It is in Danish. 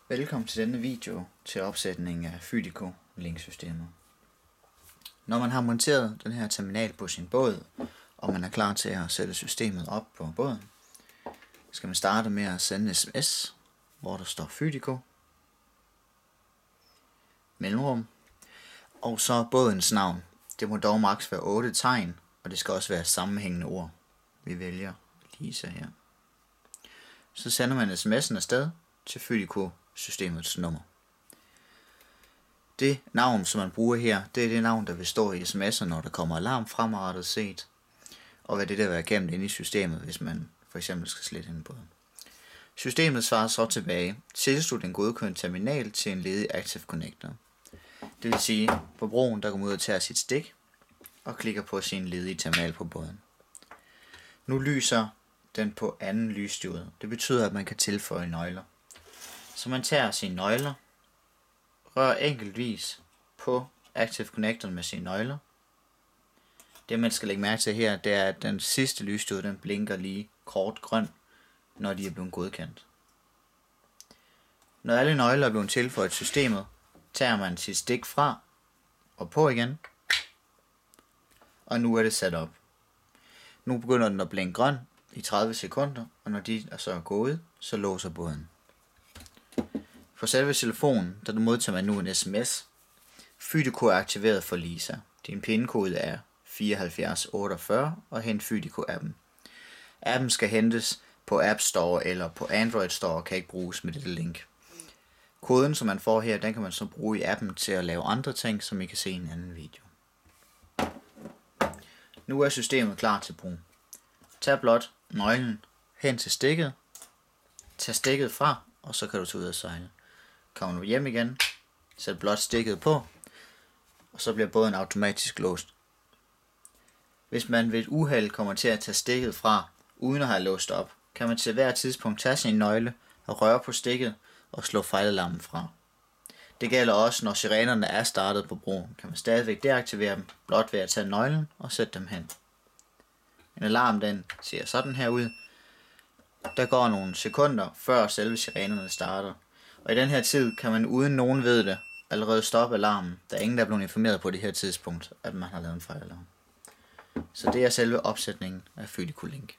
Velkommen til denne video til opsætning af Fydico linksystemet. Når man har monteret den her terminal på sin båd, og man er klar til at sætte systemet op på båden, skal man starte med at sende en sms, hvor der står Fydico, mellemrum, og så bådens navn. Det må dog maks være 8 tegn, og det skal også være sammenhængende ord. Vi vælger Lisa her. Så sender man sms'en afsted til Fydico systemets nummer. Det navn, som man bruger her, det er det navn, der vil stå i sms'er, når der kommer alarm fremadrettet set, og hvad det der vil være gemt inde i systemet, hvis man for eksempel skal slette en båd. Systemet svarer så tilbage: tilslut en godkendt terminal til en ledig Active Connector. Det vil sige, på broen der går man ud og tager sit stik og klikker på sin ledige terminal på båden. Nu lyser den på anden lysdiode. Det betyder, at man kan tilføje nøgler. Så man tager sine nøgler, rører enkeltvis på Active Connector med sine nøgler. Det man skal lægge mærke til her, det er, at den sidste lysdiode den blinker lige kort grøn, når de er blevet godkendt. Når alle nøgler er blevet tilføjet systemet, tager man sit stik fra og på igen, og nu er det sat op. Nu begynder den at blinke grøn i 30 sekunder, og når de er så gået, så låser båden. For selve telefonen, der modtager man nu en sms. Fydico er aktiveret for Lisa. Din pindkode er 7448 og hent Fydico-appen. Appen skal hentes på App Store eller på Android Store og kan ikke bruges med dette link. Koden, som man får her, den kan man så bruge i appen til at lave andre ting, som I kan se i en anden video. Nu er systemet klar til brug. Tag blot nøglen hen til stikket, tag stikket fra, og så kan du tage ud og sejle. Kommer du hjem igen, sæt blot stikket på, og så bliver båden automatisk låst. Hvis man ved et uheld kommer til at tage stikket fra, uden at have låst op, kan man til hver tidspunkt tage sin nøgle og røre på stikket og slå fejlalarmen fra. Det gælder også, når sirenerne er startet på broen. Kan man stadigvæk deaktivere dem, blot ved at tage nøglen og sætte dem hen. En alarm den ser sådan her ud. Der går nogle sekunder før selve sirenerne starter. Og i den her tid kan man uden nogen ved det allerede stoppe alarmen. Der er ingen der er blevet informeret på det her tidspunkt, at man har lavet en fejlalarm. Så det er selve opsætningen af Fydico Link.